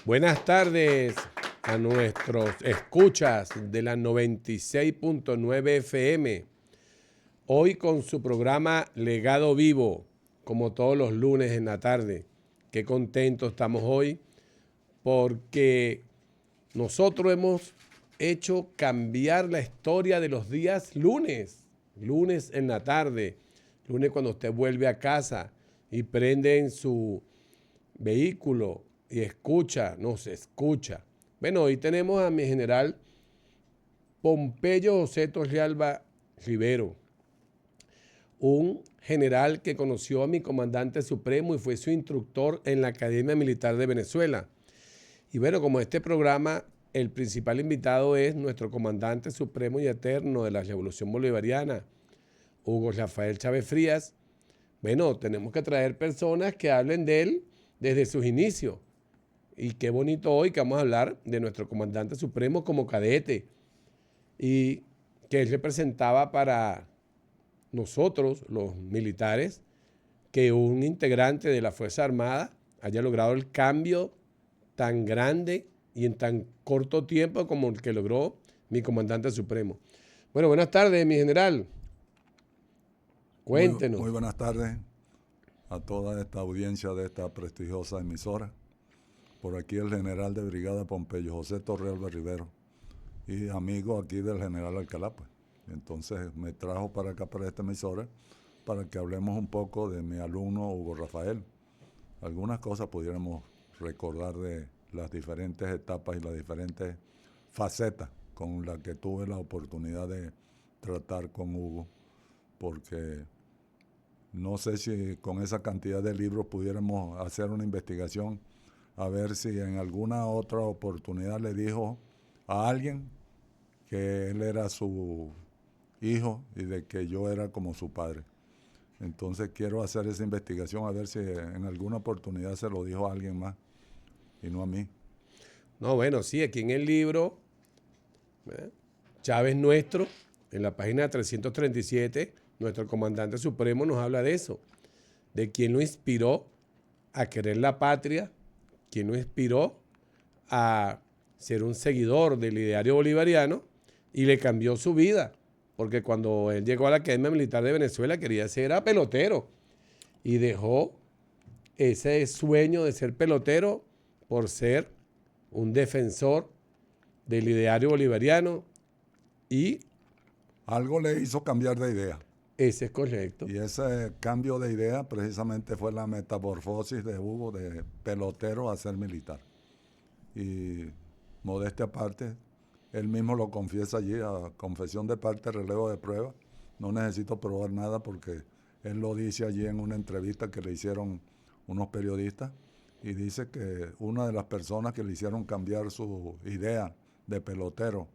Buenas tardes a nuestros escuchas de la 96.9 FM. Hoy con su programa Legado Vivo, como todos los lunes en la tarde. Qué contentos estamos hoy porque nosotros hemos hecho cambiar la historia de los días lunes. Lunes en la tarde, lunes cuando usted vuelve a casa y prende en su vehículo y nos escucha. Bueno, hoy tenemos a mi general Pompeyo José Torrealba Rivero, un general que conoció a mi comandante supremo y fue su instructor en la Academia Militar de Venezuela. Y bueno, como este programa, el principal invitado es nuestro comandante supremo y eterno de la Revolución Bolivariana, Hugo Rafael Chávez Frías. Bueno, tenemos que traer personas que hablen de él desde sus inicios. Y qué bonito hoy que vamos a hablar de nuestro comandante supremo como cadete y que él representaba para nosotros, los militares, que un integrante de la Fuerza Armada haya logrado el cambio tan grande y en tan corto tiempo como el que logró mi comandante supremo. Bueno, buenas tardes, mi general. Cuéntenos. Muy buenas tardes a toda esta audiencia de esta prestigiosa emisora. Por aquí el general de brigada Pompeyo José Torrealba Rivero y amigo aquí del general Alcalá, pues. Entonces me trajo para acá, para esta emisora, para que hablemos un poco de mi alumno Hugo Rafael. Algunas cosas pudiéramos recordar de las diferentes etapas y las diferentes facetas con las que tuve la oportunidad de tratar con Hugo, porque no sé si con esa cantidad de libros pudiéramos hacer una investigación a ver si en alguna otra oportunidad le dijo a alguien que él era su hijo y de que yo era como su padre. Entonces quiero hacer esa investigación a ver si en alguna oportunidad se lo dijo a alguien más y no a mí. No, bueno, sí, aquí en el libro, Chávez Nuestro, en la página 337, nuestro comandante supremo nos habla de eso, de quién lo inspiró a querer la patria, quién lo inspiró a ser un seguidor del ideario bolivariano y le cambió su vida, porque cuando él llegó a la Academia Militar de Venezuela quería ser pelotero y dejó ese sueño de ser pelotero por ser un defensor del ideario bolivariano y algo le hizo cambiar de idea. Ese es correcto. Y ese cambio de idea precisamente fue la metamorfosis de Hugo de pelotero a ser militar. Y modestia aparte, él mismo lo confiesa allí, a confesión de parte, relevo de prueba. No necesito probar nada porque él lo dice allí en una entrevista que le hicieron unos periodistas y dice que una de las personas que le hicieron cambiar su idea de pelotero,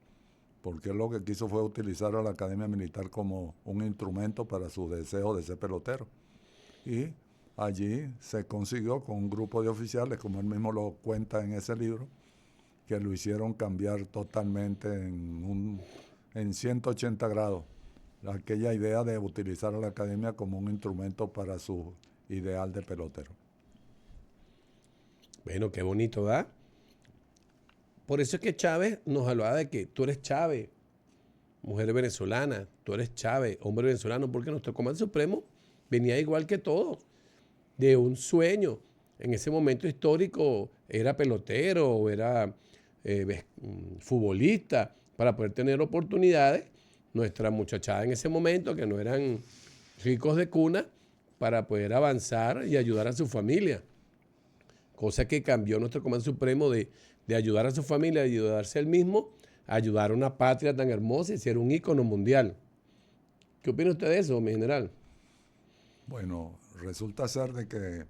porque él lo que quiso fue utilizar a la Academia Militar como un instrumento para su deseo de ser pelotero. Y allí se consiguió con un grupo de oficiales, como él mismo lo cuenta en ese libro, que lo hicieron cambiar totalmente en 180 grados aquella idea de utilizar a la academia como un instrumento para su ideal de pelotero. Bueno, qué bonito, ¿verdad? Por eso es que Chávez nos hablaba de que tú eres Chávez, mujer venezolana, tú eres Chávez, hombre venezolano, porque nuestro comandante supremo venía igual que todos, de un sueño. En ese momento histórico era pelotero o era futbolista para poder tener oportunidades. Nuestra muchachada en ese momento, que no eran ricos de cuna, para poder avanzar y ayudar a su familia. Cosa que cambió nuestro comandante supremo de ayudar a su familia, de ayudarse él mismo, a ayudar a una patria tan hermosa y ser un ícono mundial. ¿Qué opina usted de eso, mi general? Bueno, resulta ser de que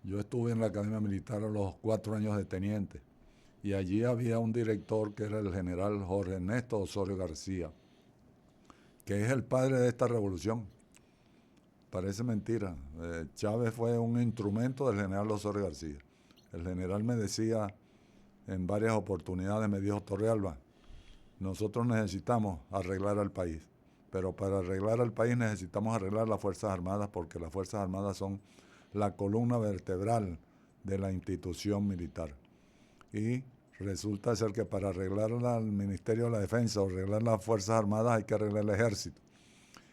yo estuve en la Academia Militar a los 4 años de teniente y allí había un director que era el general Jorge Ernesto Osorio García, que es el padre de esta revolución. Parece mentira. Chávez fue un instrumento del general Osorio García. El general me decía en varias oportunidades, me dijo: Torrealba, nosotros necesitamos arreglar al país, pero para arreglar al país necesitamos arreglar las Fuerzas Armadas, porque las Fuerzas Armadas son la columna vertebral de la institución militar. y resulta ser que para arreglar al Ministerio de la Defensa o arreglar las Fuerzas Armadas hay que arreglar el Ejército.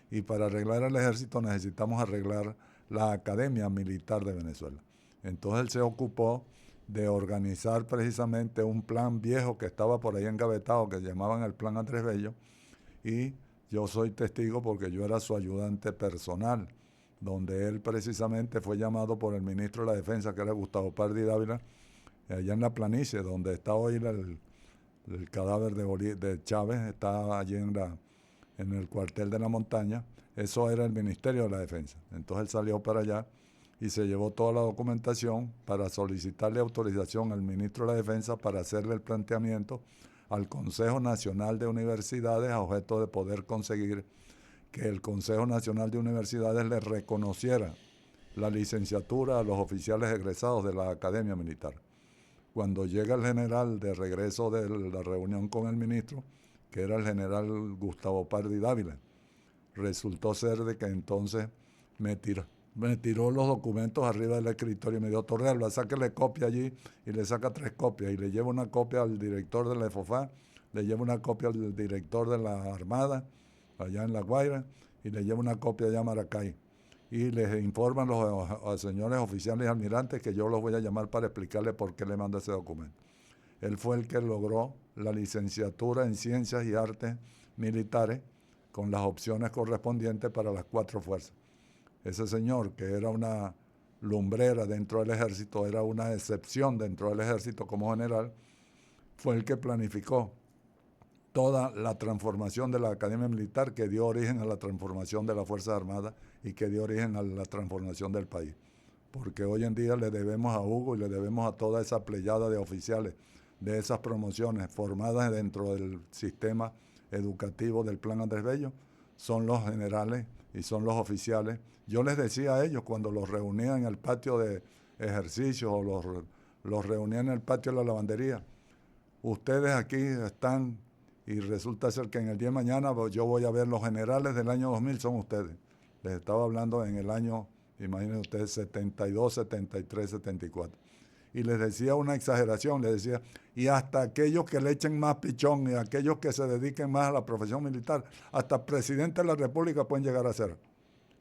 Y para arreglar el Ejército necesitamos arreglar la Academia Militar de Venezuela. Entonces él se ocupó de organizar precisamente un plan viejo que estaba por ahí engavetado, que llamaban el Plan Andrés Bello, y yo soy testigo porque yo era su ayudante personal, donde él precisamente fue llamado por el ministro de la Defensa, que era Gustavo Pardi Dávila, allá en la planicie, donde está hoy el cadáver de Chávez, está allí en el cuartel de la montaña. Eso era el Ministerio de la Defensa. Entonces él salió para allá y se llevó toda la documentación para solicitarle autorización al ministro de la Defensa para hacerle el planteamiento al Consejo Nacional de Universidades a objeto de poder conseguir que el Consejo Nacional de Universidades le reconociera la licenciatura a los oficiales egresados de la Academia Militar. Cuando llega el general de regreso de la reunión con el ministro, que era el general Gustavo Pardi Dávila, resultó ser de que entonces me tiró los documentos arriba del escritorio y me dijo: Torrealba, sáquele copia allí, y le saca 3 copias, y le lleva una copia al director de la EFOFA, le lleva una copia al director de la Armada, allá en La Guaira, y le lleva una copia allá a Maracay. Y les informan a los señores oficiales y almirantes que yo los voy a llamar para explicarles por qué le mando ese documento. Él fue el que logró la licenciatura en Ciencias y Artes Militares con las opciones correspondientes para las 4 fuerzas. Ese señor, que era una lumbrera dentro del ejército, era una excepción dentro del ejército como general, fue el que planificó toda la transformación de la Academia Militar, que dio origen a la transformación de las Fuerzas Armadas y que dio origen a la transformación del país. Porque hoy en día le debemos a Hugo y le debemos a toda esa pleyada de oficiales de esas promociones formadas dentro del sistema educativo del Plan Andrés Bello, son los generales y son los oficiales. Yo les decía a ellos cuando los reunía en el patio de ejercicios o los reunía en el patio de la lavandería: ustedes aquí están, y resulta ser que en el día de mañana yo voy a ver los generales del año 2000, son ustedes. Les estaba hablando en el año, imagínense ustedes, 72, 73, 74. Y les decía una exageración, les decía: y hasta aquellos que le echen más pichón y aquellos que se dediquen más a la profesión militar, hasta presidente de la República pueden llegar a ser.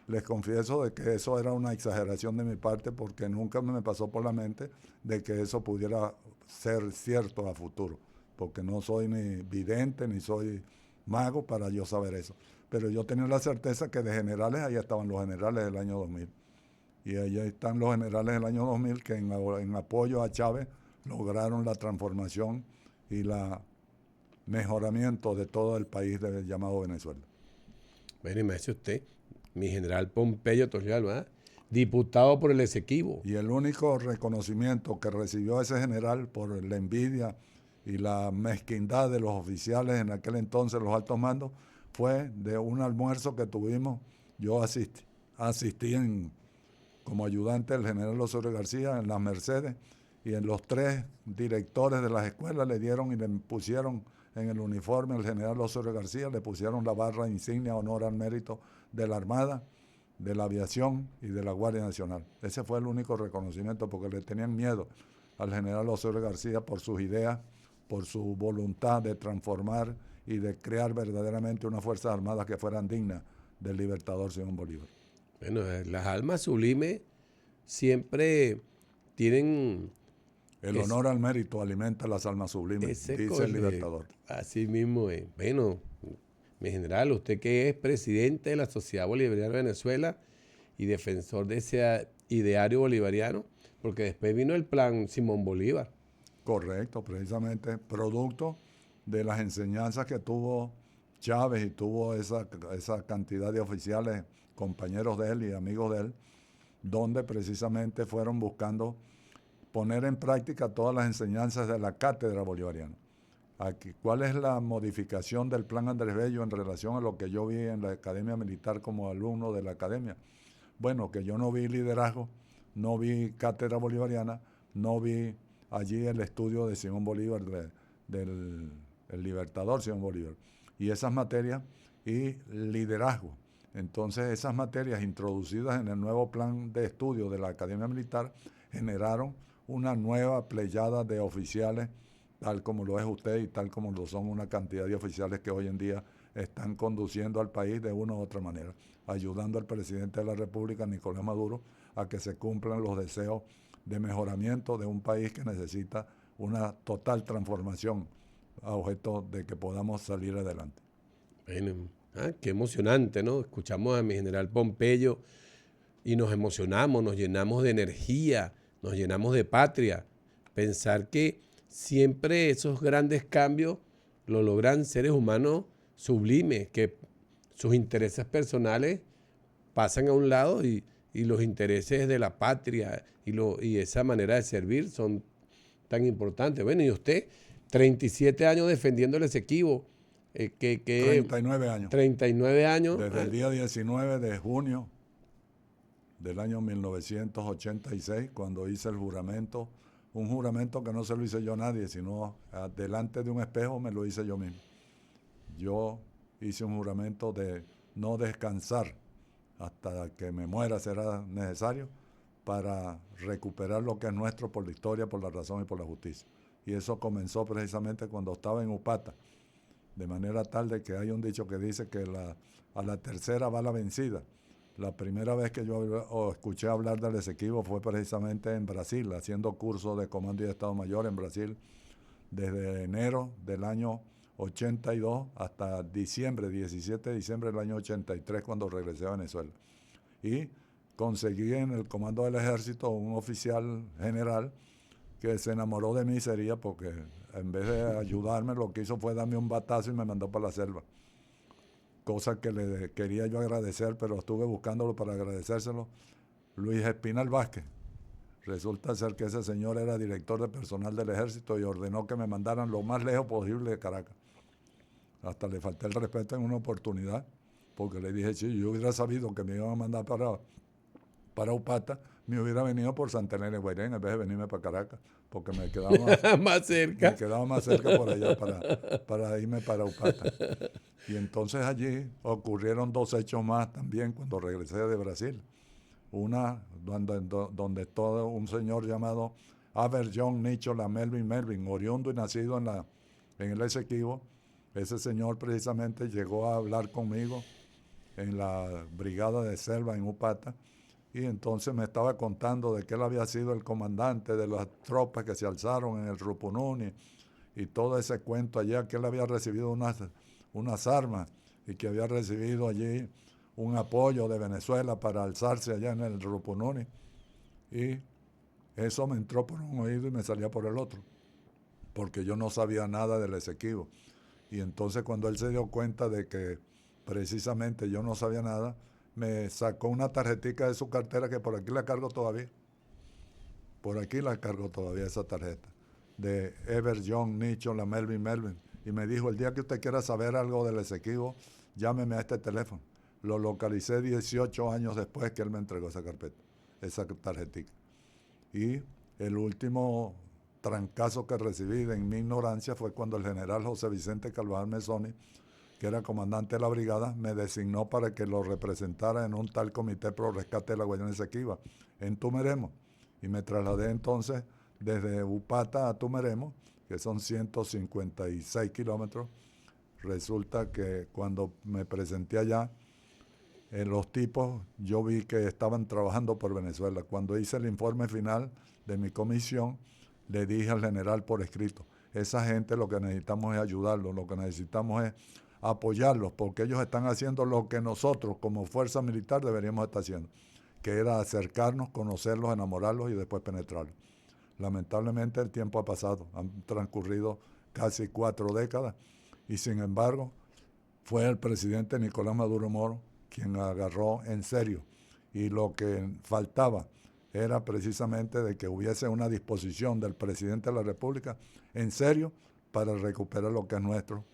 Les confieso de que eso era una exageración de mi parte, porque nunca me pasó por la mente de que eso pudiera ser cierto a futuro, porque no soy ni vidente ni soy mago para yo saber eso. Pero yo tenía la certeza que de generales, ahí estaban los generales del año 2000. Y ahí están los generales del año 2000 que en apoyo a Chávez lograron la transformación y la mejoramiento de todo el país llamado Venezuela. Bueno, y me dice usted, mi general Pompeyo Torrealba, diputado por el Esequibo. Y el único reconocimiento que recibió ese general por la envidia y la mezquindad de los oficiales en aquel entonces, los altos mandos, fue de un almuerzo que tuvimos. Yo asistí como ayudante del general Osorio García en las Mercedes, y en los 3 directores de las escuelas le dieron y le pusieron en el uniforme al general Osorio García, le pusieron la barra insignia honor al mérito de la Armada, de la Aviación y de la Guardia Nacional. Ese fue el único reconocimiento, porque le tenían miedo al general Osorio García por sus ideas, por su voluntad de transformar y de crear verdaderamente unas Fuerzas Armadas que fueran dignas del libertador Simón Bolívar. Bueno, las almas sublimes siempre tienen... El honor al mérito alimenta las almas sublimes, dice el libertador. Así mismo es. Bueno, mi general, usted que es presidente de la Sociedad Bolivariana de Venezuela y defensor de ese ideario bolivariano, porque después vino el plan Simón Bolívar. Correcto, precisamente producto de las enseñanzas que tuvo Chávez y tuvo esa cantidad de oficiales, compañeros de él y amigos de él, donde precisamente fueron buscando poner en práctica todas las enseñanzas de la cátedra bolivariana. Aquí, ¿cuál es la modificación del Plan Andrés Bello en relación a lo que yo vi en la Academia Militar como alumno de la Academia? Bueno, que yo no vi liderazgo, no vi cátedra bolivariana, no vi allí el estudio de Simón Bolívar, del libertador Simón Bolívar. Y esas materias y liderazgo. Entonces esas materias introducidas en el nuevo plan de estudio de la Academia Militar generaron una nueva pleyada de oficiales, tal como lo es usted y tal como lo son una cantidad de oficiales que hoy en día están conduciendo al país de una u otra manera, ayudando al presidente de la República, Nicolás Maduro, a que se cumplan los deseos de mejoramiento de un país que necesita una total transformación a objeto de que podamos salir adelante. Bueno, qué emocionante, ¿no? Escuchamos a mi general Pompeyo y nos emocionamos, nos llenamos de energía, nos llenamos de patria. Pensar que siempre esos grandes cambios lo logran seres humanos sublimes, que sus intereses personales pasan a un lado y los intereses de la patria y esa manera de servir son tan importantes. Bueno, y usted, 37 años defendiendo el Esequibo, 39 años. 39 años. Desde el día 19 de junio del año 1986, cuando hice el juramento, un juramento que no se lo hice yo a nadie, sino delante de un espejo me lo hice yo mismo. Yo hice un juramento de no descansar hasta que me muera, será necesario, para recuperar lo que es nuestro por la historia, por la razón y por la justicia. Y eso comenzó precisamente cuando estaba en Upata, de manera tal de que hay un dicho que dice que a la tercera va la vencida. La primera vez que yo escuché hablar del Esequibo fue precisamente en Brasil, haciendo cursos de comando y de Estado Mayor en Brasil, desde enero del año 82 hasta diciembre, 17 de diciembre del año 83, cuando regresé a Venezuela. Y conseguí en el comando del ejército un oficial general que se enamoró de mí, sería porque en vez de ayudarme, lo que hizo fue darme un batazo y me mandó para la selva. Cosa que le quería yo agradecer, pero estuve buscándolo para agradecérselo. Luis Espinal Vázquez. Resulta ser que ese señor era director de personal del ejército y ordenó que me mandaran lo más lejos posible de Caracas. Hasta le falté el respeto en una oportunidad, porque le dije, si yo hubiera sabido que me iban a mandar para Upata, me hubiera venido por Santa Elena de Guairén en vez de venirme para Caracas, porque me quedaba más cerca. Me quedaba más cerca por allá para irme para Upata. Y entonces allí ocurrieron dos hechos más también cuando regresé de Brasil. Una donde todo un señor llamado Aber John Nicholas Melvin, oriundo y nacido en el Esequibo. Ese señor precisamente llegó a hablar conmigo en la brigada de selva en Upata, y entonces me estaba contando de que él había sido el comandante de las tropas que se alzaron en el Rupununi y todo ese cuento allá, que él había recibido unas armas y que había recibido allí un apoyo de Venezuela para alzarse allá en el Rupununi. Y eso me entró por un oído y me salía por el otro, porque yo no sabía nada del Esequibo. Y entonces cuando él se dio cuenta de que precisamente yo no sabía nada, me sacó una tarjetita de su cartera que por aquí la cargo todavía. Por aquí la cargo todavía esa tarjeta. De Ever John Nicholas Melvin. Y me dijo, el día que usted quiera saber algo del Esequibo, llámeme a este teléfono. Lo localicé 18 años después que él me entregó esa carpeta, esa tarjetita. Y el último trancazo que recibí en mi ignorancia fue cuando el general José Vicente Carvajal Mesoni, que era comandante de la brigada, me designó para que lo representara en un tal comité pro rescate de la Guayana Esequiba, en Tumeremo. Y me trasladé entonces desde Upata a Tumeremo, que son 156 kilómetros. Resulta que cuando me presenté allá, los tipos, yo vi que estaban trabajando por Venezuela. Cuando hice el informe final de mi comisión, le dije al general por escrito, esa gente lo que necesitamos es ayudarlos, lo que necesitamos es apoyarlos, porque ellos están haciendo lo que nosotros como fuerza militar deberíamos estar haciendo, que era acercarnos, conocerlos, enamorarlos y después penetrarlos. Lamentablemente el tiempo ha pasado, han transcurrido casi 4 décadas y sin embargo fue el presidente Nicolás Maduro Moro quien agarró en serio, y lo que faltaba era precisamente de que hubiese una disposición del presidente de la República en serio para recuperar lo que es nuestro,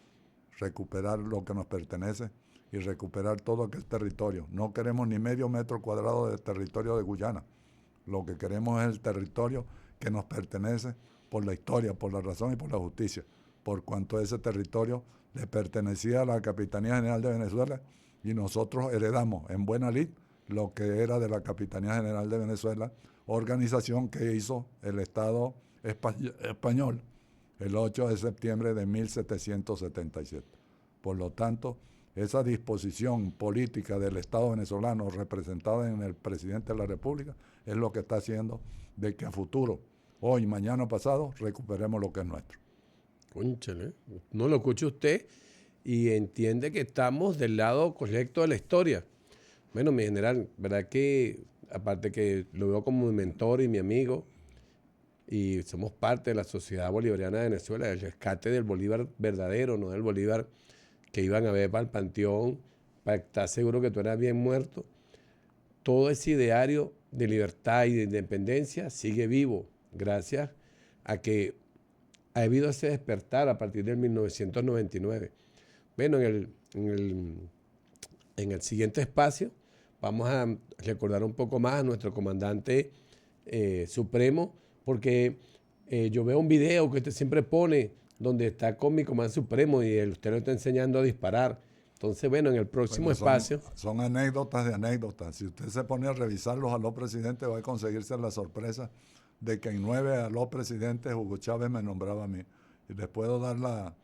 recuperar lo que nos pertenece y recuperar todo aquel territorio. No queremos ni medio metro cuadrado de territorio de Guyana. Lo que queremos es el territorio que nos pertenece por la historia, por la razón y por la justicia, por cuanto ese territorio le pertenecía a la Capitanía General de Venezuela y nosotros heredamos en buena lid lo que era de la Capitanía General de Venezuela, organización que hizo el Estado español el 8 de septiembre de 1777. Por lo tanto, esa disposición política del Estado venezolano representada en el presidente de la República es lo que está haciendo de que a futuro, hoy, mañana, pasado, recuperemos lo que es nuestro. Cónchale, no lo escucha usted y entiende que estamos del lado correcto de la historia. Bueno, mi general, verdad que aparte que lo veo como mi mentor y mi amigo, y somos parte de la Sociedad Bolivariana de Venezuela, el rescate del Bolívar verdadero, no del Bolívar que iban a ver para el panteón, para estar seguro que tú eras bien muerto. Todo ese ideario de libertad y de independencia sigue vivo, gracias a que ha habido ese despertar a partir del 1999. Bueno, en el siguiente espacio vamos a recordar un poco más a nuestro comandante supremo, porque yo veo un video que usted siempre pone donde está con mi comandante supremo y usted lo está enseñando a disparar. Entonces, bueno, en el próximo espacio... Son anécdotas de anécdotas. Si usted se pone a revisarlos a los presidentes, va a conseguirse la sorpresa de que en 9 a los presidentes Hugo Chávez me nombraba a mí. Y les puedo dar la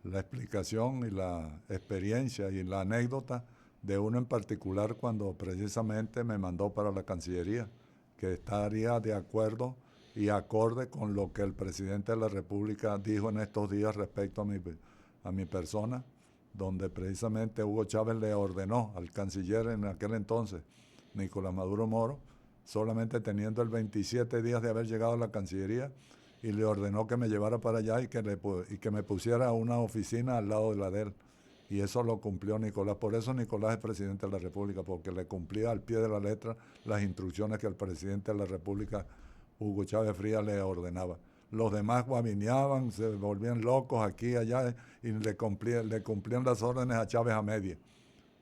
explicación y la experiencia y la anécdota de uno en particular cuando precisamente me mandó para la Cancillería, que estaría de acuerdo y acorde con lo que el presidente de la República dijo en estos días respecto a mi persona, donde precisamente Hugo Chávez le ordenó al canciller en aquel entonces, Nicolás Maduro Moro, solamente teniendo el 27 días de haber llegado a la Cancillería, y le ordenó que me llevara para allá y que me pusiera una oficina al lado de la de él. Y eso lo cumplió Nicolás. Por eso Nicolás es presidente de la República, porque le cumplía al pie de la letra las instrucciones que el presidente de la República, Hugo Chávez Frías, le ordenaba. Los demás guabineaban, se volvían locos aquí y allá y le cumplían las órdenes a Chávez a media.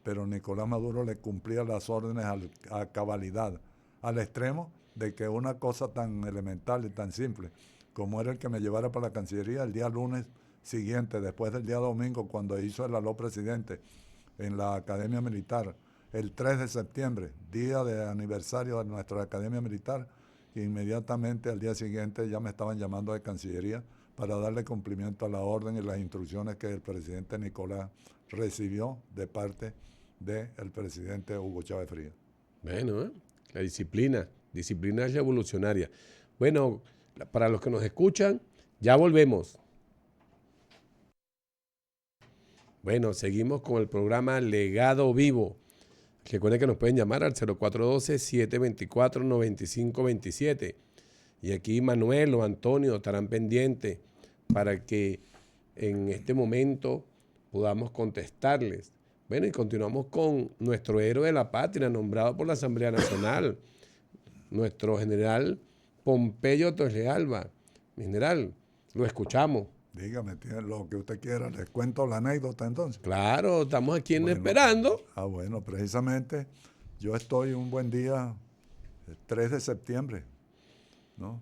Pero Nicolás Maduro le cumplía las órdenes a cabalidad, al extremo de que una cosa tan elemental y tan simple como era el que me llevara para la Cancillería el día lunes siguiente, después del día domingo, cuando hizo el aló presidente en la Academia Militar, el 3 de septiembre, día de aniversario de nuestra Academia Militar, inmediatamente al día siguiente ya me estaban llamando de Cancillería para darle cumplimiento a la orden y las instrucciones que el presidente Nicolás recibió de parte del presidente Hugo Chávez Frías. Bueno, la disciplina es revolucionaria. Bueno, para los que nos escuchan, ya volvemos. Bueno, seguimos con el programa Legado Vivo. Recuerden que nos pueden llamar al 0412-724-9527. Y aquí Manuel o Antonio estarán pendientes para que en este momento podamos contestarles. Bueno, y continuamos con nuestro héroe de la patria, nombrado por la Asamblea Nacional, nuestro general Pompeyo Torrealba. General, lo escuchamos. Dígame, lo que usted quiera, les cuento la anécdota entonces. Claro, estamos aquí esperando. Bueno, precisamente yo estoy un buen día, el 3 de septiembre, ¿no?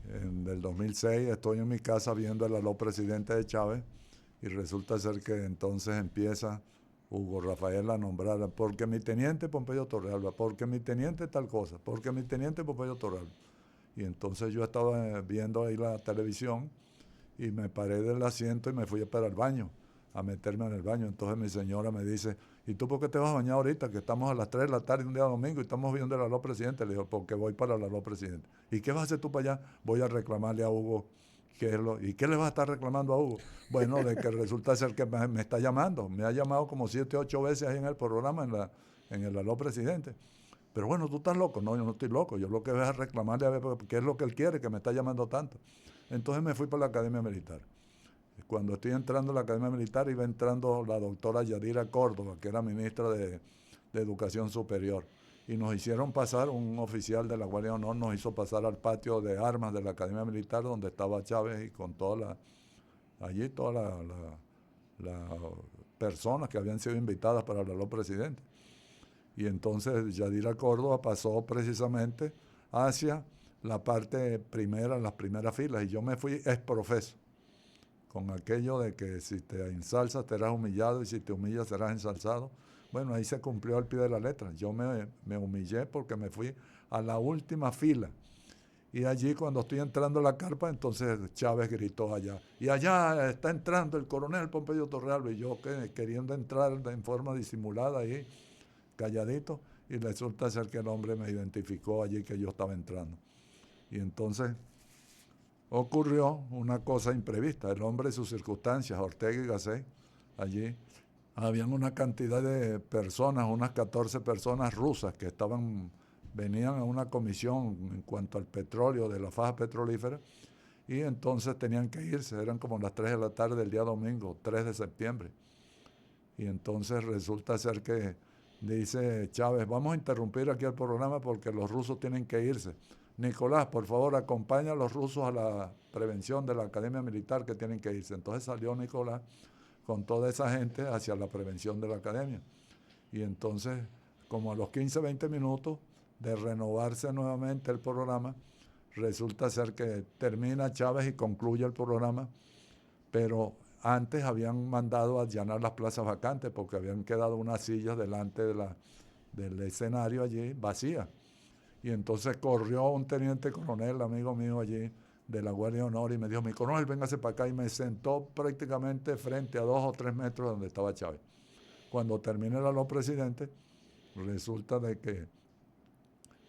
Del 2006, estoy en mi casa viendo el aló presidente de Chávez y resulta ser que entonces empieza Hugo Rafael a nombrar, porque mi teniente Pompeyo Torrealba, porque mi teniente tal cosa, porque mi teniente Pompeyo Torrealba. Y entonces yo estaba viendo ahí la televisión y me paré del asiento y me fui para el baño, a meterme en el baño. Entonces mi señora me dice, ¿y tú por qué te vas a bañar ahorita? Que estamos a las 3 de la tarde un día domingo y estamos viendo el aló presidente. Le digo, porque voy para el aló presidente. ¿Y qué vas a hacer tú para allá? Voy a reclamarle a Hugo. ¿Y qué le vas a estar reclamando a Hugo? Bueno, de que resulta ser que me está llamando. Me ha llamado como 7 o 8 veces ahí en el programa, en el aló presidente. Pero bueno, tú estás loco. No, yo no estoy loco. Yo lo que voy a reclamarle a ver qué es lo que él quiere, que me está llamando tanto. Entonces me fui para la Academia Militar. Cuando estoy entrando a la Academia Militar, iba entrando la doctora Yadira Córdoba, que era ministra de Educación Superior. Y nos hicieron pasar, un oficial de la Guardia de Honor nos hizo pasar al patio de armas de la Academia Militar, donde estaba Chávez y con todas las personas que habían sido invitadas para hablar al presidente. Y entonces Yadira Córdoba pasó precisamente hacia la parte primera, las primeras filas, y yo me fui exprofeso, con aquello de que si te ensalzas serás humillado y si te humillas serás ensalzado. Bueno, ahí se cumplió al pie de la letra. Yo me humillé porque me fui a la última fila. Y allí cuando estoy entrando a la carpa, entonces Chávez gritó allá. Y allá está entrando el coronel Pompeyo Torrealba. Y yo queriendo entrar en forma disimulada ahí, calladito. Y resulta ser que el hombre me identificó allí que yo estaba entrando. Y entonces ocurrió una cosa imprevista. El hombre y sus circunstancias, Ortega y Gasset, allí habían una cantidad de personas, unas 14 personas rusas que venían a una comisión en cuanto al petróleo de la faja petrolífera y entonces tenían que irse, eran como las 3 de la tarde del día domingo, 3 de septiembre. Y entonces resulta ser que dice Chávez, vamos a interrumpir aquí el programa porque los rusos tienen que irse. Nicolás, por favor, acompaña a los rusos a la prevención de la Academia Militar que tienen que irse. Entonces salió Nicolás con toda esa gente hacia la prevención de la Academia. Y entonces, como a los 15, 20 minutos de renovarse nuevamente el programa, resulta ser que termina Chávez y concluye el programa, pero antes habían mandado a allanar las plazas vacantes porque habían quedado unas sillas delante del escenario allí vacías. Y entonces corrió un teniente coronel, amigo mío allí, de la Guardia de Honor, y me dijo, mi coronel, véngase para acá, y me sentó prácticamente frente a 2 o 3 metros donde estaba Chávez. Cuando termina el aló presidente, resulta de que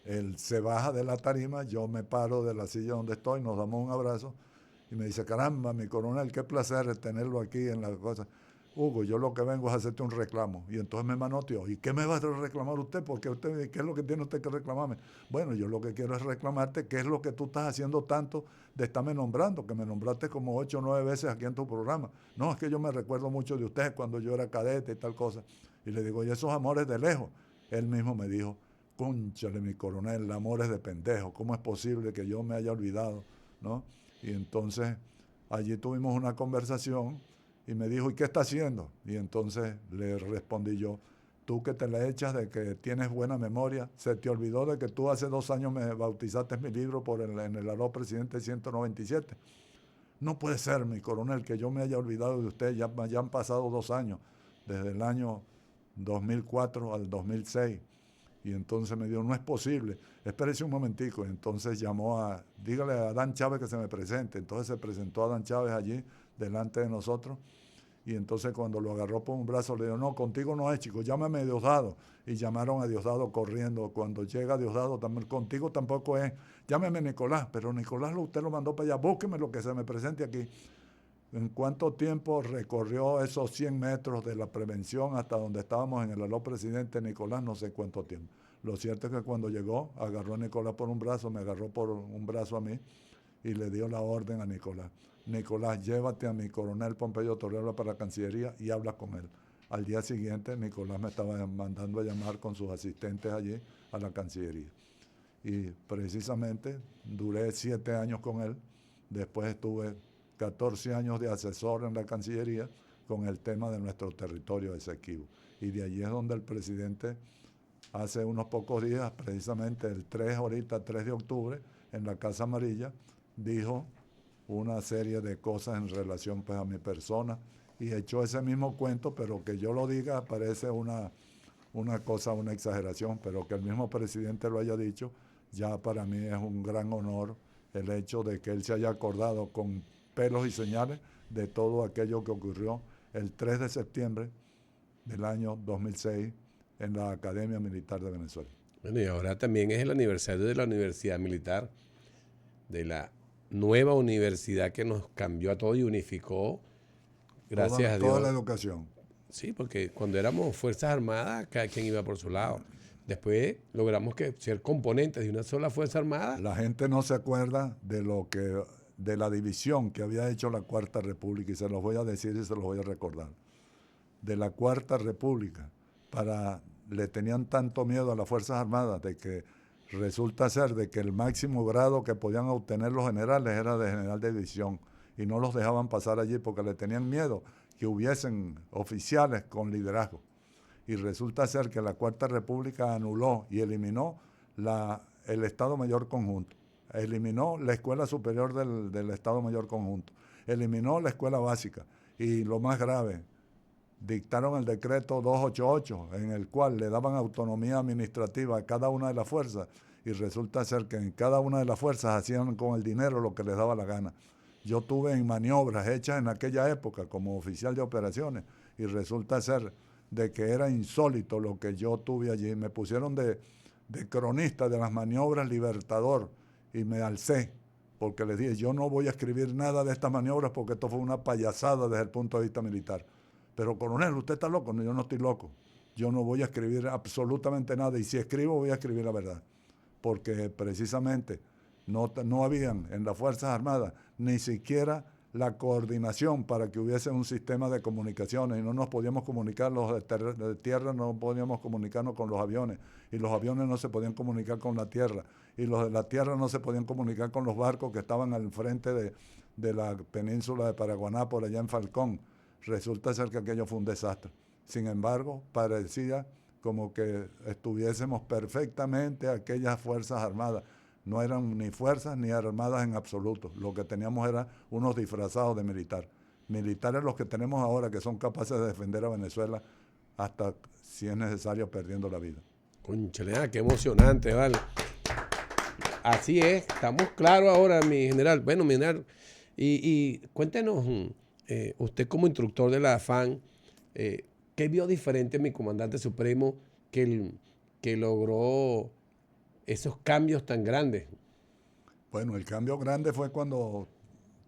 él se baja de la tarima, yo me paro de la silla donde estoy, nos damos un abrazo, y me dice, caramba, mi coronel, qué placer tenerlo aquí en la cosa. Hugo, yo lo que vengo es hacerte un reclamo. Y entonces me manoteó. ¿Y qué me va a reclamar usted? Porque usted, ¿qué es lo que tiene usted que reclamarme? Bueno, yo lo que quiero es reclamarte qué es lo que tú estás haciendo tanto de estarme nombrando, que me nombraste como 8 o 9 veces aquí en tu programa. No, es que yo me recuerdo mucho de usted cuando yo era cadete y tal cosa. Y le digo, ¿y esos amores de lejos? Él mismo me dijo, cónchale, mi coronel, amores de pendejo. ¿Cómo es posible que yo me haya olvidado? ¿No? Y entonces allí tuvimos una conversación y me dijo, ¿y qué está haciendo? Y entonces le respondí yo, tú que te le echas de que tienes buena memoria, se te olvidó de que tú hace 2 años me bautizaste mi libro en el aló presidente 197. No puede ser, mi coronel, que yo me haya olvidado de usted, ya han pasado 2 años, desde el año 2004 al 2006. Y entonces me dijo, no es posible, espérese un momentico. Y entonces dígale a Adán Chávez que se me presente. Entonces se presentó Adán Chávez allí, delante de nosotros. Y entonces cuando lo agarró por un brazo le dijo, no, contigo no es, chico, llámame a Diosdado. Y llamaron a Diosdado corriendo. Cuando llega Diosdado, también, contigo tampoco es, llámeme Nicolás. Pero Nicolás usted lo mandó para allá, búsqueme lo que se me presente aquí. ¿En cuánto tiempo recorrió esos 100 metros de la prevención hasta donde estábamos en el aló presidente Nicolás? No sé cuánto tiempo. Lo cierto es que cuando llegó, agarró a Nicolás por un brazo, me agarró por un brazo a mí y le dio la orden a Nicolás. Nicolás, llévate a mi coronel Pompeyo Torrealba para la Cancillería y habla con él. Al día siguiente, Nicolás me estaba mandando a llamar con sus asistentes allí a la Cancillería. Y precisamente duré 7 años con él. Después estuve 14 años de asesor en la Cancillería con el tema de nuestro territorio Esequibo. Y de allí es donde el presidente, hace unos pocos días, precisamente el 3 de octubre, en la Casa Amarilla, dijo una serie de cosas en relación pues, a mi persona y echó ese mismo cuento, pero que yo lo diga parece una cosa, una exageración, pero que el mismo presidente lo haya dicho, ya para mí es un gran honor el hecho de que él se haya acordado con pelos y señales de todo aquello que ocurrió el 3 de septiembre del año 2006 en la Academia Militar de Venezuela. Bueno, y ahora también es el aniversario de la Universidad Militar, de la nueva universidad que nos cambió a todos y unificó, gracias a Dios. Toda la educación. Sí, porque cuando éramos Fuerzas Armadas, cada quien iba por su lado. Después logramos ser componentes de una sola Fuerza Armada. La gente no se acuerda de la división que había hecho la Cuarta República, y se los voy a decir y se los voy a recordar. De la Cuarta República, le tenían tanto miedo a las Fuerzas Armadas de que resulta ser de que el máximo grado que podían obtener los generales era de general de división y no los dejaban pasar allí porque le tenían miedo que hubiesen oficiales con liderazgo. Y resulta ser que la Cuarta República anuló y eliminó el Estado Mayor Conjunto, eliminó la Escuela Superior del Estado Mayor Conjunto, eliminó la Escuela Básica y lo más grave, dictaron el decreto 288 en el cual le daban autonomía administrativa a cada una de las fuerzas y resulta ser que en cada una de las fuerzas hacían con el dinero lo que les daba la gana. Yo tuve en maniobras hechas en aquella época como oficial de operaciones y resulta ser de que era insólito lo que yo tuve allí. Me pusieron de cronista de las maniobras Libertador y me alcé porque les dije, yo no voy a escribir nada de estas maniobras porque esto fue una payasada desde el punto de vista militar. Pero coronel, ¿usted está loco? No, yo no estoy loco. Yo no voy a escribir absolutamente nada y si escribo voy a escribir la verdad. Porque precisamente no habían en las Fuerzas Armadas ni siquiera la coordinación para que hubiese un sistema de comunicaciones y no nos podíamos comunicar, los de tierra no podíamos comunicarnos con los aviones y los aviones no se podían comunicar con la tierra y los de la tierra no se podían comunicar con los barcos que estaban al frente de la península de Paraguaná por allá en Falcón. Resulta ser que aquello fue un desastre. Sin embargo, parecía como que estuviésemos perfectamente aquellas Fuerzas Armadas. No eran ni fuerzas ni armadas en absoluto. Lo que teníamos era unos disfrazados de militar. Militares los que tenemos ahora que son capaces de defender a Venezuela hasta, si es necesario, perdiendo la vida. Cónchale, qué emocionante, ¿vale? Así es, estamos claros ahora, mi general. Bueno, mi general, y cuéntenos, usted como instructor de la AFAN, ¿qué vio diferente mi comandante supremo que logró esos cambios tan grandes? Bueno, el cambio grande fue cuando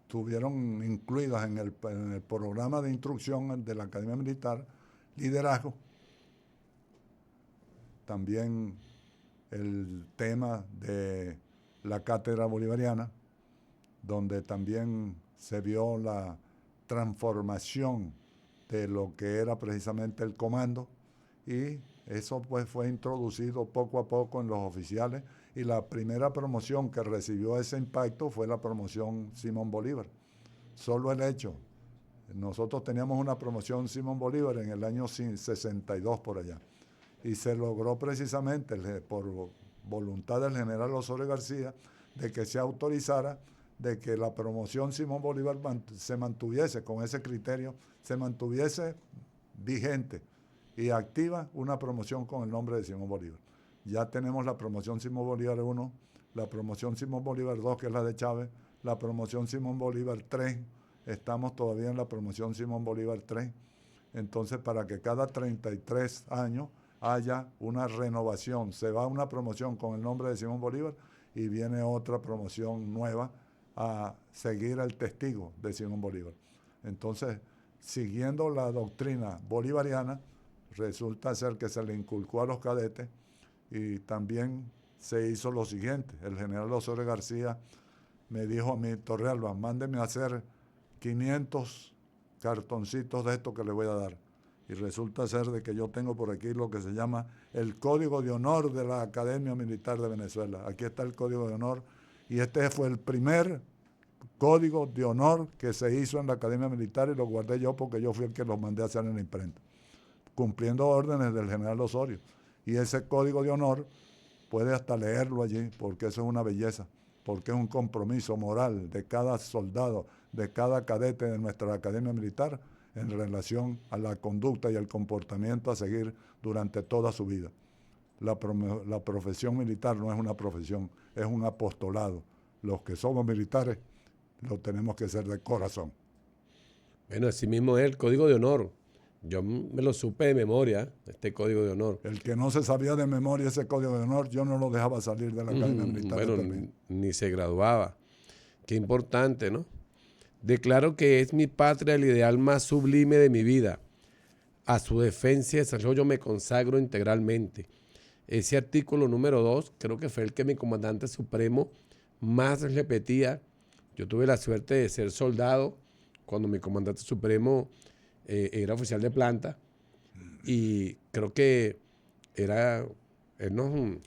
tuvieron incluidas en el programa de instrucción de la Academia Militar liderazgo, también el tema de la cátedra bolivariana, donde también se vio la transformación de lo que era precisamente el comando y eso pues fue introducido poco a poco en los oficiales y la primera promoción que recibió ese impacto fue la promoción Simón Bolívar. Solo el hecho, nosotros teníamos una promoción Simón Bolívar en el año 62 por allá y se logró precisamente por voluntad del general Osorio García de que se autorizara de que la promoción Simón Bolívar se mantuviese con ese criterio, se mantuviese vigente y activa una promoción con el nombre de Simón Bolívar. Ya tenemos la promoción Simón Bolívar 1, la promoción Simón Bolívar 2, que es la de Chávez, la promoción Simón Bolívar 3, estamos todavía en la promoción Simón Bolívar 3. Entonces, para que cada 33 años haya una renovación, se va una promoción con el nombre de Simón Bolívar y viene otra promoción nueva a seguir el testigo de Simón Bolívar. Entonces, siguiendo la doctrina bolivariana, resulta ser que se le inculcó a los cadetes y también se hizo lo siguiente. El general Osorio García me dijo a mí, Torrealba, mándeme a hacer 500 cartoncitos de esto que le voy a dar. Y resulta ser de que yo tengo por aquí lo que se llama el Código de Honor de la Academia Militar de Venezuela. Aquí está el Código de Honor y este fue el primer Código de Honor que se hizo en la Academia Militar y lo guardé yo porque yo fui el que lo mandé a hacer en la imprenta, cumpliendo órdenes del general Osorio. Y ese Código de Honor puede hasta leerlo allí porque eso es una belleza, porque es un compromiso moral de cada soldado, de cada cadete de nuestra Academia Militar en relación a la conducta y el comportamiento a seguir durante toda su vida. La profesión militar no es una profesión, es un apostolado. Los que somos militares lo tenemos que ser de corazón. Bueno, así mismo es el Código de Honor. Yo me lo supe de memoria, este Código de Honor. El que no se sabía de memoria ese Código de Honor, yo no lo dejaba salir de la Academia Militar. Bueno, ni se graduaba. Qué importante, ¿no? Declaro que es mi patria el ideal más sublime de mi vida. A su defensa y desarrollo me consagro integralmente. Ese artículo número 2 creo que fue el que mi comandante supremo más repetía. Yo tuve la suerte de ser soldado cuando mi comandante supremo era oficial de planta y creo que él nos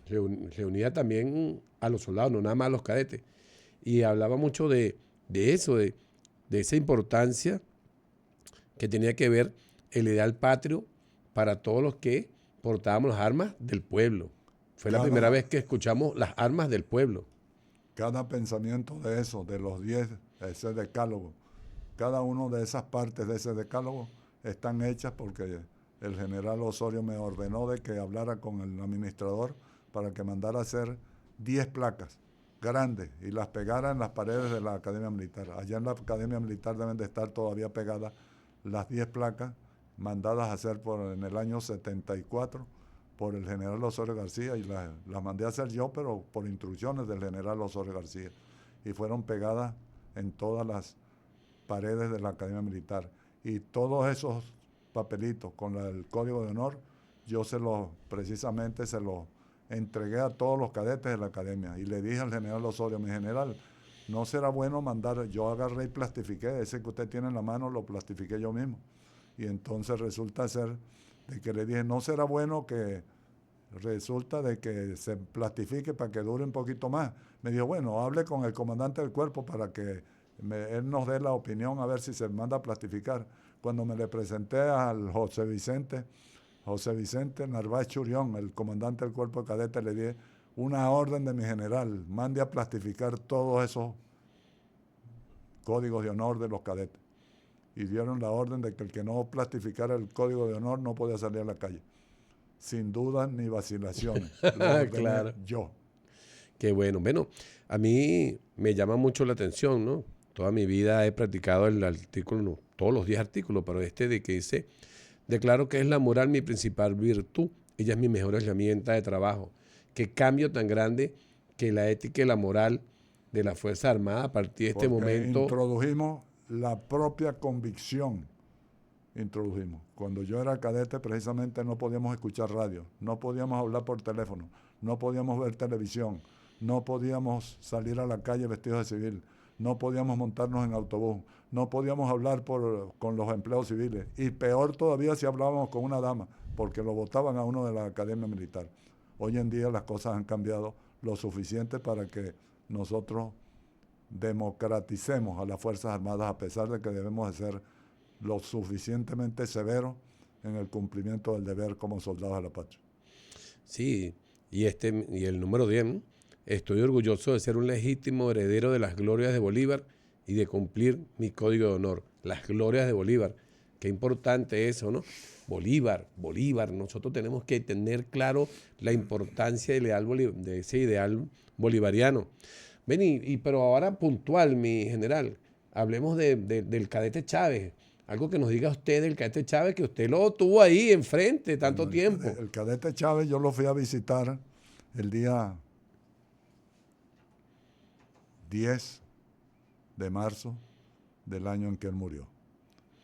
reunía también a los soldados, no nada más a los cadetes, y hablaba mucho de eso, de esa importancia que tenía que ver el ideal patrio para todos los que portábamos las armas del pueblo. Fue la primera vez que escuchamos las armas del pueblo. Cada pensamiento de eso, de los 10, ese decálogo, cada una de esas partes de ese decálogo están hechas porque el general Osorio me ordenó de que hablara con el administrador para que mandara hacer 10 placas grandes y las pegara en las paredes de la Academia Militar. Allá en la Academia Militar deben de estar todavía pegadas las 10 placas mandadas a hacer en el año 74 por el general Osorio García, y las mandé a hacer yo, pero por instrucciones del general Osorio García, y fueron pegadas en todas las paredes de la Academia Militar. Y todos esos papelitos con el Código de Honor, yo precisamente se los entregué a todos los cadetes de la academia, y le dije al general Osorio: mi general, no será bueno mandar, yo agarré y plastifiqué, ese que usted tiene en la mano lo plastifiqué yo mismo. Y entonces resulta ser de que le dije: no será bueno que resulta de que se plastifique para que dure un poquito más. Me dijo: bueno, hable con el comandante del cuerpo para que él nos dé la opinión a ver si se manda a plastificar. Cuando me le presenté al José Vicente Narváez Churión, el comandante del cuerpo de cadetes, le di una orden de mi general: mande a plastificar todos esos códigos de honor de los cadetes. Y dieron la orden de que el que no plastificara el código de honor no podía salir a la calle. Sin dudas ni vacilaciones. Lo ordené Claro. yo. Qué bueno. Bueno, a mí me llama mucho la atención, ¿no? Toda mi vida he practicado el artículo, no, todos los 10 artículos, pero este de que dice: declaro que es la moral mi principal virtud, ella es mi mejor herramienta de trabajo. Qué cambio tan grande que la ética y la moral de la Fuerza Armada a partir de este Porque momento. introdujimos la propia convicción. Cuando yo era cadete, precisamente no podíamos escuchar radio, no podíamos hablar por teléfono, no podíamos ver televisión, no podíamos salir a la calle vestidos de civil, no podíamos montarnos en autobús, no podíamos hablar con los empleados civiles, y peor todavía si hablábamos con una dama, porque lo votaban a uno de la Academia Militar. Hoy en día las cosas han cambiado lo suficiente para que nosotros democraticemos a las Fuerzas Armadas, a pesar de que debemos de ser lo suficientemente severos en el cumplimiento del deber como soldados de la patria. Sí, y el número 10, ¿no? Estoy orgulloso de ser un legítimo heredero de las glorias de Bolívar y de cumplir mi código de honor. Las glorias de Bolívar. Qué importante eso, ¿no? Bolívar, nosotros tenemos que tener claro la importancia de ese ideal bolivariano. Ven, pero ahora puntual, mi general, hablemos del cadete Chávez. Algo que nos diga usted del cadete Chávez, que usted lo tuvo ahí enfrente tanto tiempo. El cadete Chávez yo lo fui a visitar el día 10 de marzo del año en que él murió.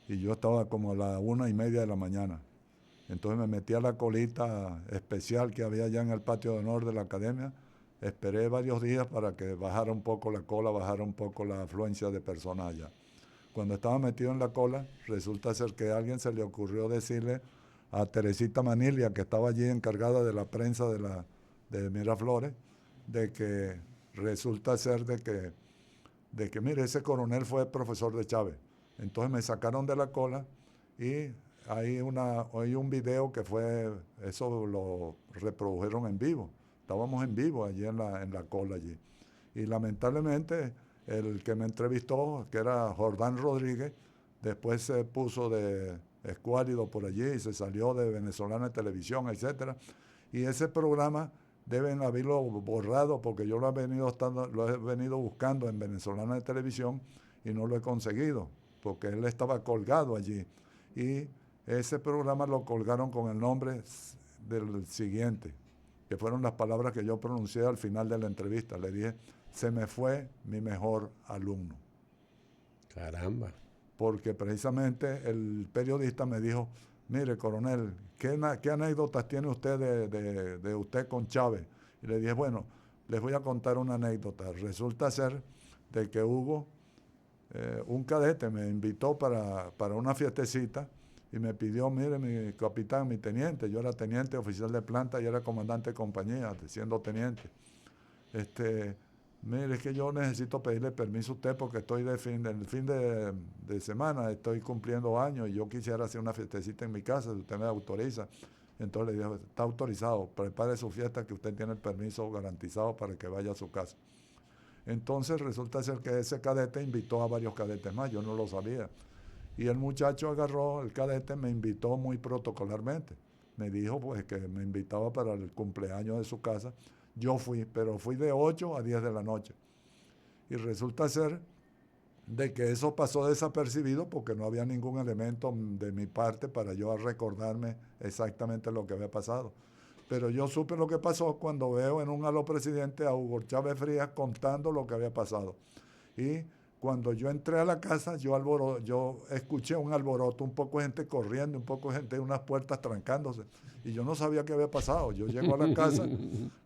Y yo estaba como a las 1:30 de la mañana. Entonces me metí a la colita especial que había allá en el patio de honor de la academia. Esperé varios días para que bajara un poco la cola, bajara un poco la afluencia de personas allá. Cuando estaba metido en la cola, resulta ser que a alguien se le ocurrió decirle a Teresita Maniglia, que estaba allí encargada de la prensa de Miraflores, de que resulta ser de que mire, ese coronel fue profesor de Chávez. Entonces me sacaron de la cola y hay un video que eso lo reprodujeron en vivo. Estábamos en vivo allí en la cola allí. Y lamentablemente el que me entrevistó, que era Jordán Rodríguez, después se puso de escuálido por allí y se salió de Venezolana de Televisión, etc. Y ese programa deben haberlo borrado porque yo lo he venido buscando en Venezolana de Televisión y no lo he conseguido, porque él estaba colgado allí. Y ese programa lo colgaron con el nombre del siguiente, que fueron las palabras que yo pronuncié al final de la entrevista. Le dije: se me fue mi mejor alumno. Caramba. Porque precisamente el periodista me dijo: mire, coronel, ¿qué anécdotas tiene usted de usted con Chávez? Y le dije: bueno, les voy a contar una anécdota. Resulta ser de que hubo un cadete, me invitó para una fiestecita y me pidió: mire, mi capitán, mi teniente, yo era teniente oficial de planta y era comandante de compañía, siendo teniente. Mire, es que yo necesito pedirle permiso a usted porque estoy el fin de semana, estoy cumpliendo años y yo quisiera hacer una fiestecita en mi casa, si usted me autoriza. Entonces le dije: está autorizado, prepare su fiesta que usted tiene el permiso garantizado para que vaya a su casa. Entonces resulta ser que ese cadete invitó a varios cadetes más, yo no lo sabía. Y el muchacho agarró, el cadete me invitó muy protocolarmente. Me dijo pues que me invitaba para el cumpleaños de su casa. yo fui, pero fui de 8 a 10 de la noche. Y resulta ser de que eso pasó desapercibido porque no había ningún elemento de mi parte para yo recordarme exactamente lo que había pasado. Pero yo supe lo que pasó cuando veo en un Aló Presidente a Hugo Chávez Frías contando lo que había pasado. Y cuando yo entré a la casa, yo escuché un alboroto, un poco de gente corriendo, un poco de gente en unas puertas trancándose. Y yo no sabía qué había pasado. Yo llego a la casa,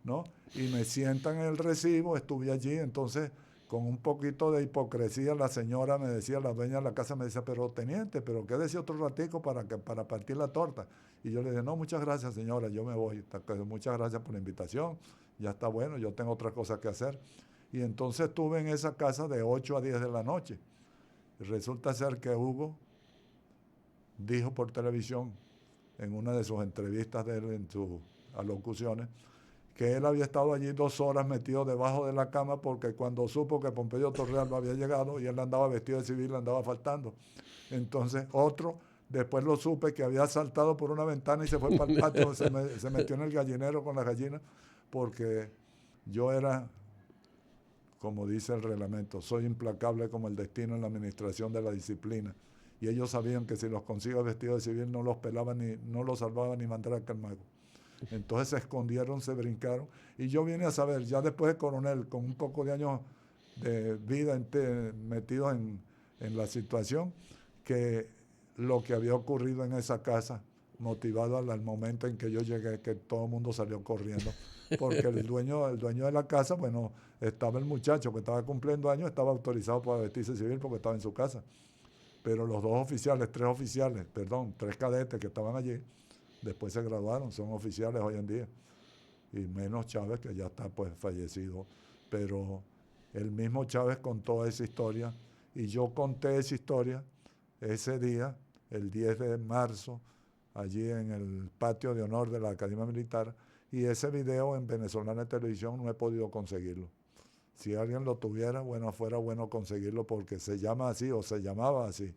¿no? Y me sientan en el recibo, estuve allí, entonces con un poquito de hipocresía la señora me decía, la dueña de la casa me decía, pero teniente, pero quédese otro ratico para partir la torta. Y yo le dije, no, muchas gracias señora, yo me voy. Muchas gracias por la invitación, ya está bueno, yo tengo otra cosa que hacer. Y entonces estuve en esa casa de 8 a 10 de la noche. Y resulta ser que Hugo dijo por televisión, en una de sus entrevistas de él, en sus alocuciones, que él había estado allí 2 horas metido debajo de la cama porque cuando supo que Pompeyo Torreal no había llegado y él andaba vestido de civil, andaba faltando. Entonces otro, después lo supe que había saltado por una ventana y se fue para el patio, se metió en el gallinero con las gallinas, porque yo era, como dice el reglamento, soy implacable como el destino en la administración de la disciplina. Y ellos sabían que si los consigo vestidos de civil no los pelaban, no los salvaban ni mandaran al Calmago. Entonces se escondieron, se brincaron. Y yo vine a saber, ya después de coronel, con un poco de años de vida metido en la situación, que lo que había ocurrido en esa casa, motivado al momento en que yo llegué, que todo el mundo salió corriendo. Porque el dueño de la casa, bueno, estaba el muchacho que estaba cumpliendo años, estaba autorizado para vestirse civil porque estaba en su casa. Pero los 3 cadetes que estaban allí, después se graduaron, son oficiales hoy en día. Y menos Chávez, que ya está pues fallecido. Pero el mismo Chávez contó esa historia y yo conté esa historia ese día, el 10 de marzo, allí en el patio de honor de la Academia Militar, y ese video en Venezolana Televisión no he podido conseguirlo. Si alguien lo tuviera, bueno, fuera bueno conseguirlo porque se llama así o se llamaba así.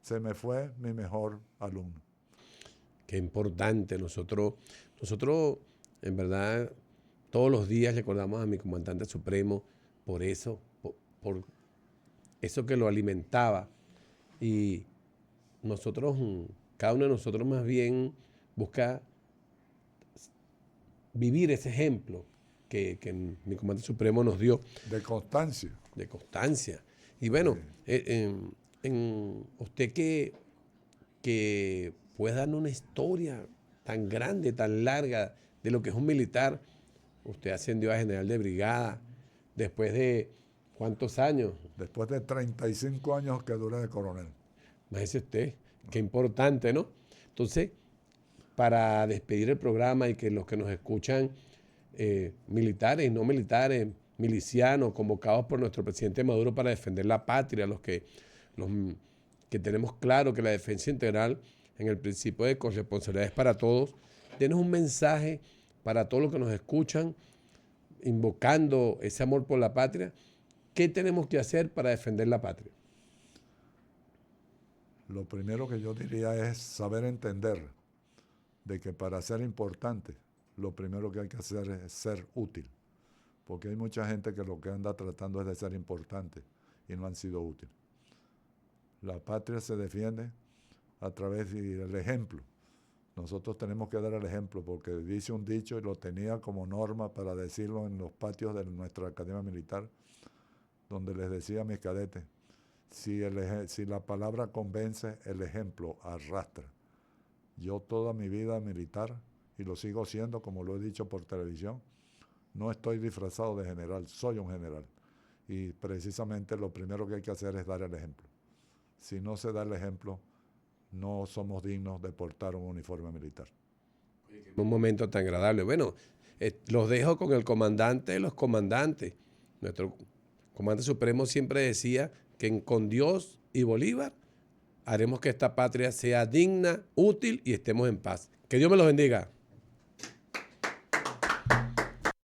Se me fue mi mejor alumno. Qué importante. Nosotros, en verdad, todos los días recordamos a mi comandante supremo por eso, por eso que lo alimentaba. Y nosotros, cada uno de nosotros más bien busca vivir ese ejemplo que mi comandante supremo nos dio. De constancia. De constancia. Y bueno, usted que puede darnos una historia tan grande, tan larga de lo que es un militar. Usted ascendió a general de brigada después de ¿cuántos años? Después de 35 años que duré de coronel. Imagínese usted, qué importante, ¿no? Entonces, para despedir el programa y que los que nos escuchan, militares, no militares, milicianos, convocados por nuestro presidente Maduro para defender la patria, los que tenemos claro que la defensa integral en el principio de corresponsabilidad es para todos, denos un mensaje para todos los que nos escuchan, invocando ese amor por la patria. ¿Qué tenemos que hacer para defender la patria? Lo primero que yo diría es saber entender de que para ser importante, lo primero que hay que hacer es ser útil. Porque hay mucha gente que lo que anda tratando es de ser importante y no han sido útiles. La patria se defiende a través del ejemplo. Nosotros tenemos que dar el ejemplo porque dice un dicho y lo tenía como norma para decirlo en los patios de nuestra Academia Militar, donde les decía a mis cadetes, si la palabra convence, el ejemplo arrastra. Yo toda mi vida militar, y lo sigo siendo como lo he dicho por televisión, no estoy disfrazado de general, soy un general. Y precisamente lo primero que hay que hacer es dar el ejemplo. Si no se da el ejemplo, no somos dignos de portar un uniforme militar. Un momento tan agradable. Bueno, los dejo con el comandante de los comandantes. Nuestro comandante supremo siempre decía que con Dios y Bolívar haremos que esta patria sea digna, útil y estemos en paz. Que Dios me los bendiga.